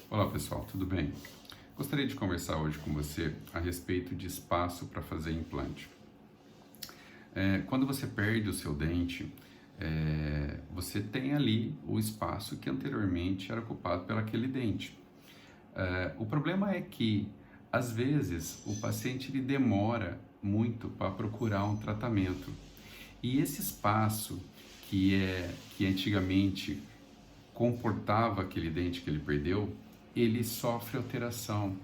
Olá pessoal, tudo bem? Gostaria de conversar hoje com você a respeito de espaço para fazer implante. Quando você perde o seu dente, você tem ali o espaço que anteriormente era ocupado por aquele dente. O problema é que, às vezes, o paciente ele demora muito para procurar um tratamento. E esse espaço que antigamente comportava aquele dente que ele perdeu, ele sofre alteração.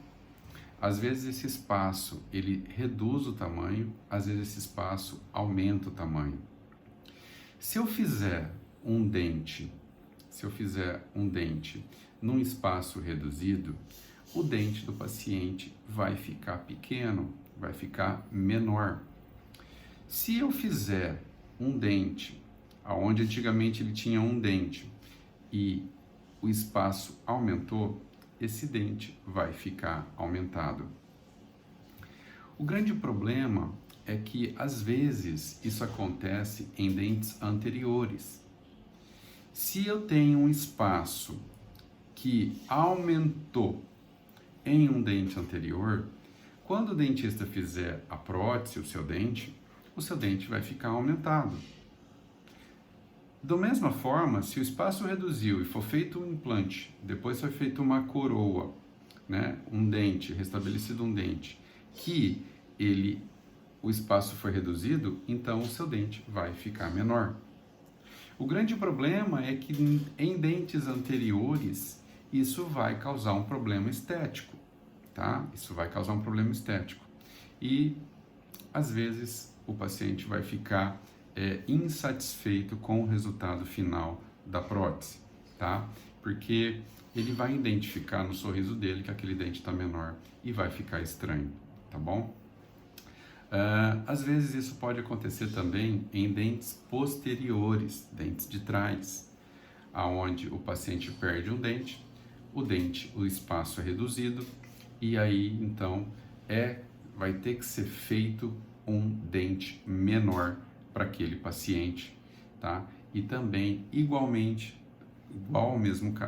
Às vezes esse espaço ele reduz o tamanho, às vezes esse espaço aumenta o tamanho. Se eu fizer um dente, num espaço reduzido, o dente do paciente vai ficar pequeno, vai ficar menor. Se eu fizer um dente, aonde antigamente ele tinha um dente, e o espaço aumentou, esse dente vai ficar aumentado. O grande problema é que, às vezes, isso acontece em dentes anteriores. Se eu tenho um espaço que aumentou em um dente anterior, quando o dentista fizer a prótese, o seu dente vai ficar aumentado. Da mesma forma, se o espaço reduziu e for feito um implante, depois foi feita uma coroa, né, um dente, restabelecido um dente, o espaço foi reduzido, então o seu dente vai ficar menor. O grande problema é que em dentes anteriores, isso vai causar um problema estético, tá? Isso vai causar um problema estético. E, às vezes, o paciente vai ficar insatisfeito com o resultado final da prótese, tá? Porque ele vai identificar no sorriso dele que aquele dente está menor e vai ficar estranho, tá bom? Às vezes isso pode acontecer também em dentes posteriores, dentes de trás, aonde o paciente perde um dente, o espaço é reduzido e aí então vai ter que ser feito um dente menor para aquele paciente, tá? E também, igual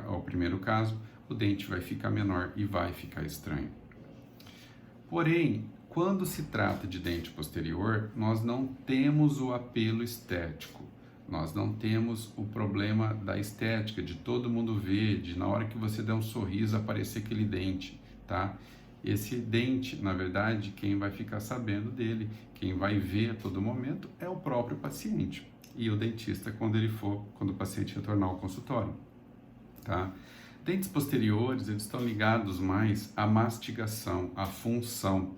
ao primeiro caso, o dente vai ficar menor e vai ficar estranho. Porém, quando se trata de dente posterior, nós não temos o apelo estético, nós não temos o problema da estética, de todo mundo ver, de na hora que você der um sorriso aparecer aquele dente, tá? Esse dente, na verdade, quem vai ficar sabendo dele, quem vai ver a todo momento é o próprio paciente e o dentista quando o paciente retornar ao consultório, tá? Dentes posteriores, eles estão ligados mais à mastigação, à função.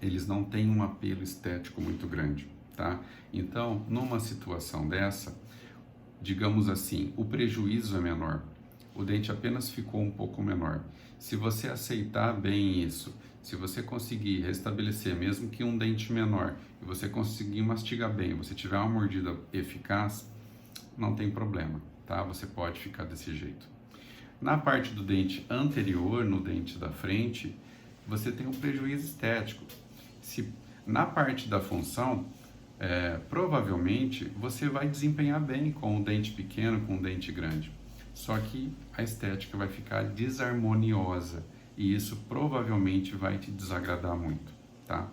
Eles não têm um apelo estético muito grande, tá? Então, numa situação dessa, digamos assim, o prejuízo é menor. O dente apenas ficou um pouco menor. Se você aceitar bem isso, se você conseguir restabelecer, mesmo que um dente menor, e você conseguir mastigar bem, você tiver uma mordida eficaz, não tem problema, tá? Você pode ficar desse jeito. Na parte do dente anterior, no dente da frente, você tem um prejuízo estético. Na parte da função, provavelmente você vai desempenhar bem com um dente pequeno, com um dente grande. Só que a estética vai ficar desarmoniosa e isso provavelmente vai te desagradar muito, tá?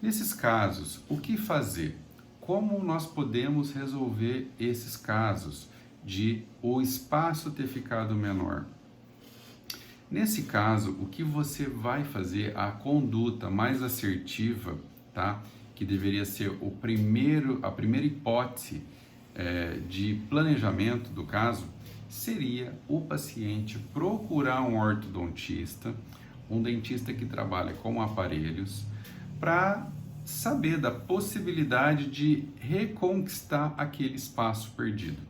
Nesses casos, o que fazer? Como nós podemos resolver esses casos de o espaço ter ficado menor? Nesse caso, o que você vai fazer, a conduta mais assertiva, tá? Que deveria ser a primeira hipótese de planejamento do caso, seria o paciente procurar um ortodontista, um dentista que trabalha com aparelhos, para saber da possibilidade de reconquistar aquele espaço perdido.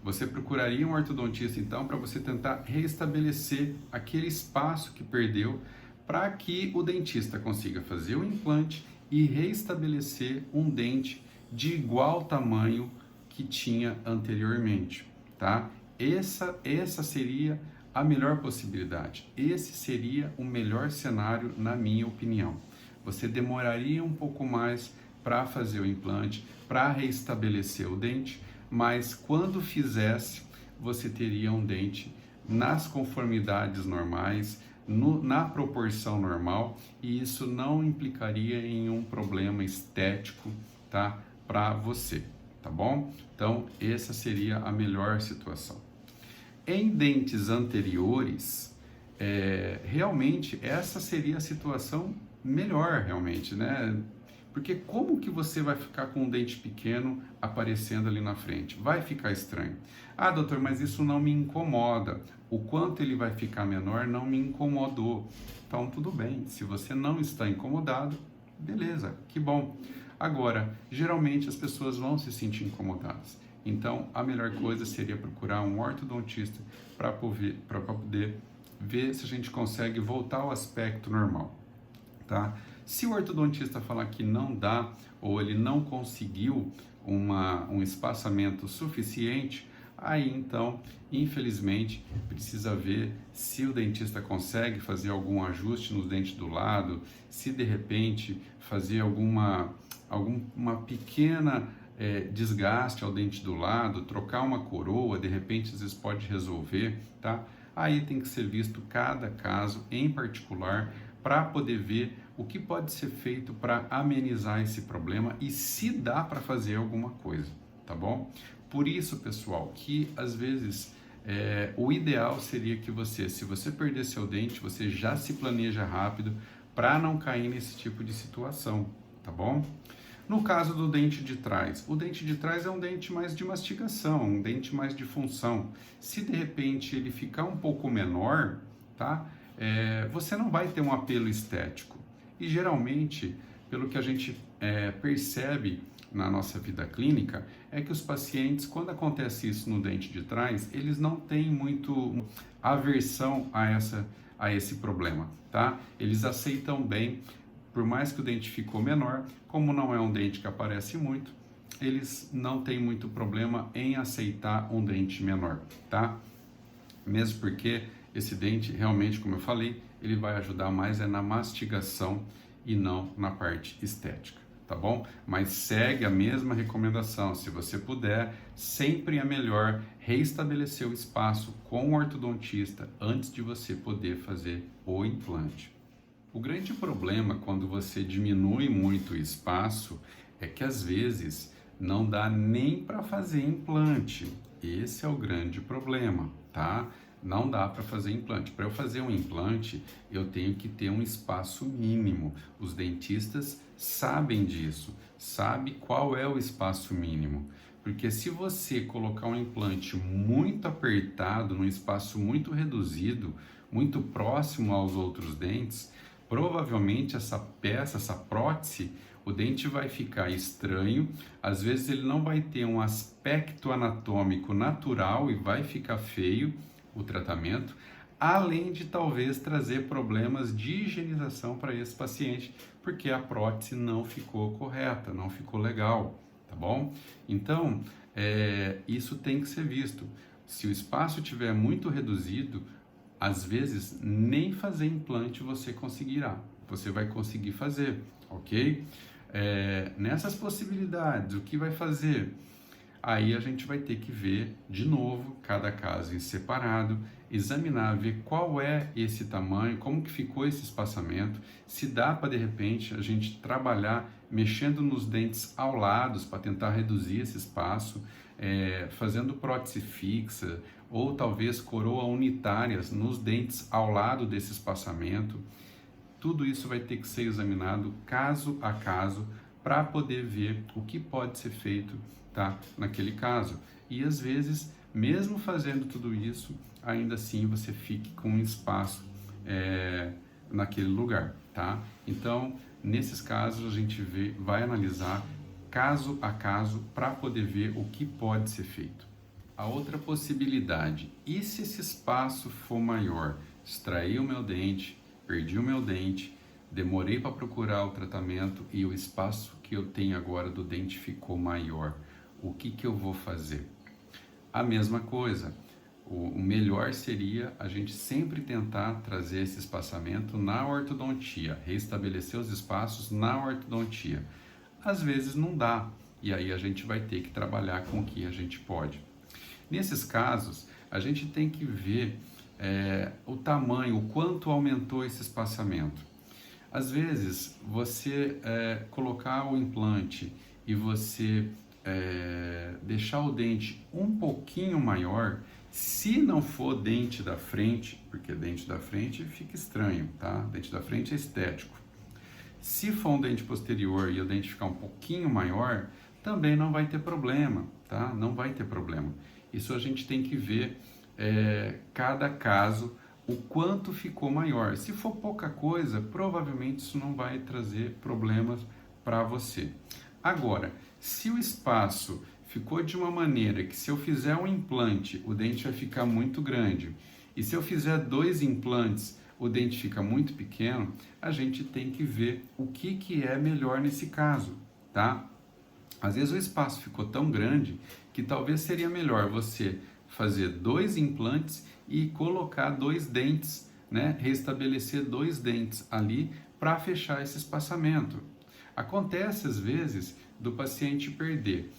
Você procuraria um ortodontista, então, para você tentar restabelecer aquele espaço que perdeu, para que o dentista consiga fazer o implante e restabelecer um dente de igual tamanho que tinha anteriormente, tá? Essa seria a melhor possibilidade. Esse seria o melhor cenário, na minha opinião. Você demoraria um pouco mais para fazer o implante, para restabelecer o dente, mas quando fizesse, você teria um dente nas conformidades normais, na proporção normal, e isso não implicaria em um problema estético, tá, para você, tá bom? Então, essa seria a melhor situação. Em dentes anteriores, realmente essa seria a situação melhor, realmente, né? Porque como que você vai ficar com um dente pequeno aparecendo ali na frente? Vai ficar estranho. Ah, doutor, mas isso não me incomoda. O quanto ele vai ficar menor não me incomodou. Então, tudo bem. Se você não está incomodado, beleza, que bom. Agora, geralmente as pessoas vão se sentir incomodadas. Então, a melhor coisa seria procurar um ortodontista para poder ver se a gente consegue voltar ao aspecto normal, tá? Se o ortodontista falar que não dá ou ele não conseguiu um espaçamento suficiente, aí então, infelizmente, precisa ver se o dentista consegue fazer algum ajuste nos dentes do lado, se de repente fazer alguma pequena desgaste ao dente do lado, trocar uma coroa, de repente às vezes pode resolver, tá? Aí tem que ser visto cada caso em particular para poder ver o que pode ser feito para amenizar esse problema e se dá para fazer alguma coisa, tá bom? Por isso, pessoal, que às vezes o ideal seria que você, se você perder seu dente, você já se planeja rápido para não cair nesse tipo de situação, tá bom? No caso do dente de trás, o dente de trás é um dente mais de mastigação, um dente mais de função. Se de repente ele ficar um pouco menor, tá? Você não vai ter um apelo estético. E geralmente, pelo que a gente percebe na nossa vida clínica, é que os pacientes, quando acontece isso no dente de trás, eles não têm muito aversão a esse problema, tá? Eles aceitam bem, por mais que o dente ficou menor, como não é um dente que aparece muito, eles não têm muito problema em aceitar um dente menor, tá? Mesmo porque esse dente, realmente, como eu falei, ele vai ajudar mais na mastigação e não na parte estética, tá bom? Mas segue a mesma recomendação, se você puder, sempre é melhor reestabelecer o espaço com o ortodontista antes de você poder fazer o implante. O grande problema quando você diminui muito o espaço é que às vezes não dá nem para fazer implante. Esse é o grande problema, tá? Não dá para fazer implante. Para eu fazer um implante, eu tenho que ter um espaço mínimo. Os dentistas sabem disso, sabem qual é o espaço mínimo. Porque se você colocar um implante muito apertado, num espaço muito reduzido, muito próximo aos outros dentes, provavelmente essa peça, essa prótese, o dente vai ficar estranho, às vezes ele não vai ter um aspecto anatômico natural e vai ficar feio o tratamento, além de talvez trazer problemas de higienização para esse paciente, porque a prótese não ficou correta, não ficou legal, tá bom? Então, isso tem que ser visto. Se o espaço estiver muito reduzido, às vezes nem fazer implante você conseguirá, você vai conseguir fazer, ok? Nessas possibilidades, o que vai fazer? Aí a gente vai ter que ver de novo cada caso em separado, examinar, ver qual é esse tamanho, como que ficou esse espaçamento, se dá para de repente a gente trabalhar mexendo nos dentes ao lado para tentar reduzir esse espaço, fazendo prótese fixa ou talvez coroa unitárias nos dentes ao lado desse espaçamento. Tudo isso vai ter que ser examinado caso a caso para poder ver o que pode ser feito, tá, naquele caso. E às vezes, mesmo fazendo tudo isso, ainda assim você fique com um espaço naquele lugar, tá? Então, nesses casos a gente vai analisar caso a caso para poder ver o que pode ser feito. A outra possibilidade, e se esse espaço for maior? Extraí o meu dente, perdi o meu dente, demorei para procurar o tratamento e o espaço que eu tenho agora do dente ficou maior. O que eu vou fazer? A mesma coisa. O melhor seria a gente sempre tentar trazer esse espaçamento na ortodontia, restabelecer os espaços na ortodontia. Às vezes não dá, e aí a gente vai ter que trabalhar com o que a gente pode. Nesses casos, a gente tem que ver o tamanho, o quanto aumentou esse espaçamento. Às vezes, você colocar o implante e você deixar o dente um pouquinho maior, se não for dente da frente, porque dente da frente fica estranho, tá? Dente da frente é estético. Se for um dente posterior e o dente ficar um pouquinho maior, também não vai ter problema, tá? Não vai ter problema. Isso a gente tem que ver cada caso, o quanto ficou maior. Se for pouca coisa, provavelmente isso não vai trazer problemas para você. Agora, se o espaço ficou de uma maneira que se eu fizer um implante, o dente vai ficar muito grande, e se eu fizer 2 implantes, o dente fica muito pequeno, a gente tem que ver o que é melhor nesse caso, tá? Às vezes o espaço ficou tão grande que talvez seria melhor você fazer 2 implantes e colocar 2 dentes, né? Restabelecer 2 dentes ali para fechar esse espaçamento. Acontece às vezes do paciente perder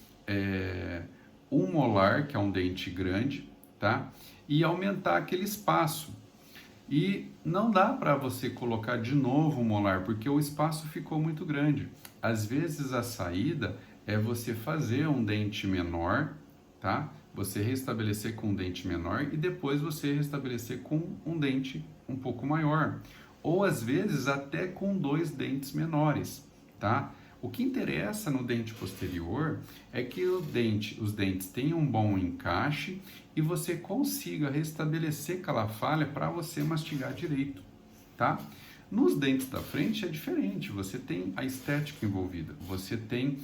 um molar, que é um dente grande, tá? E aumentar aquele espaço. E não dá para você colocar de novo o molar, porque o espaço ficou muito grande. Às vezes a saída é você fazer um dente menor, tá? Você restabelecer com um dente menor e depois você restabelecer com um dente um pouco maior. Ou às vezes até com 2 dentes menores, tá? O que interessa no dente posterior é que os dentes tenham um bom encaixe e você consiga restabelecer aquela falha para você mastigar direito, tá? Nos dentes da frente é diferente, você tem a estética envolvida, você tem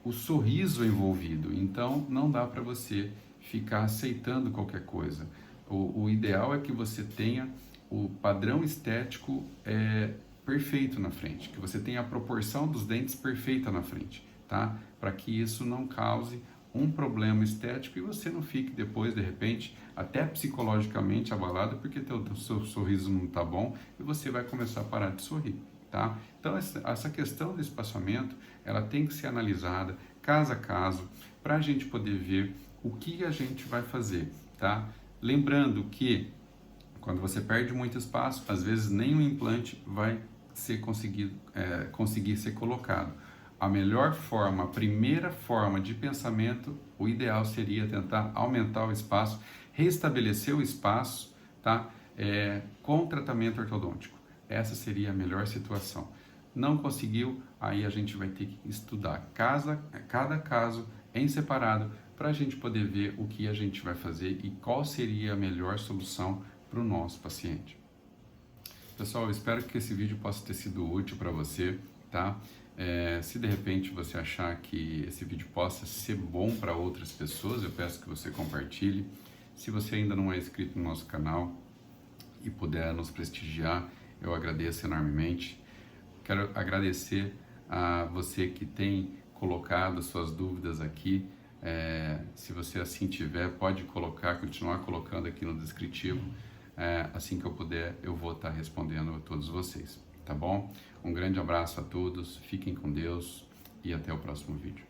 o sorriso envolvido, então não dá para você ficar aceitando qualquer coisa. O ideal é que você tenha o padrão estético perfeito na frente, que você tenha a proporção dos dentes perfeita na frente, tá? Para que isso não cause um problema estético e você não fique depois, de repente, até psicologicamente abalado porque o seu sorriso não está bom e você vai começar a parar de sorrir, tá? Então, essa questão do espaçamento, ela tem que ser analisada caso a caso para a gente poder ver o que a gente vai fazer, tá? Lembrando que quando você perde muito espaço, às vezes nem um implante vai conseguir ser colocado. A melhor forma, a primeira forma de pensamento, o ideal seria tentar aumentar o espaço, restabelecer o espaço, tá? Com tratamento ortodôntico. Essa seria a melhor situação. Não conseguiu, aí a gente vai ter que estudar cada caso em separado para a gente poder ver o que a gente vai fazer e qual seria a melhor solução para o nosso paciente. Pessoal, eu espero que esse vídeo possa ter sido útil para você, tá? Se de repente você achar que esse vídeo possa ser bom para outras pessoas, eu peço que você compartilhe. Se você ainda não é inscrito no nosso canal e puder nos prestigiar, eu agradeço enormemente. Quero agradecer a você que tem colocado suas dúvidas aqui. Se você assim tiver, pode continuar colocando aqui no descritivo. Assim que eu puder, eu vou estar respondendo a todos vocês, tá bom? Um grande abraço a todos, fiquem com Deus e até o próximo vídeo.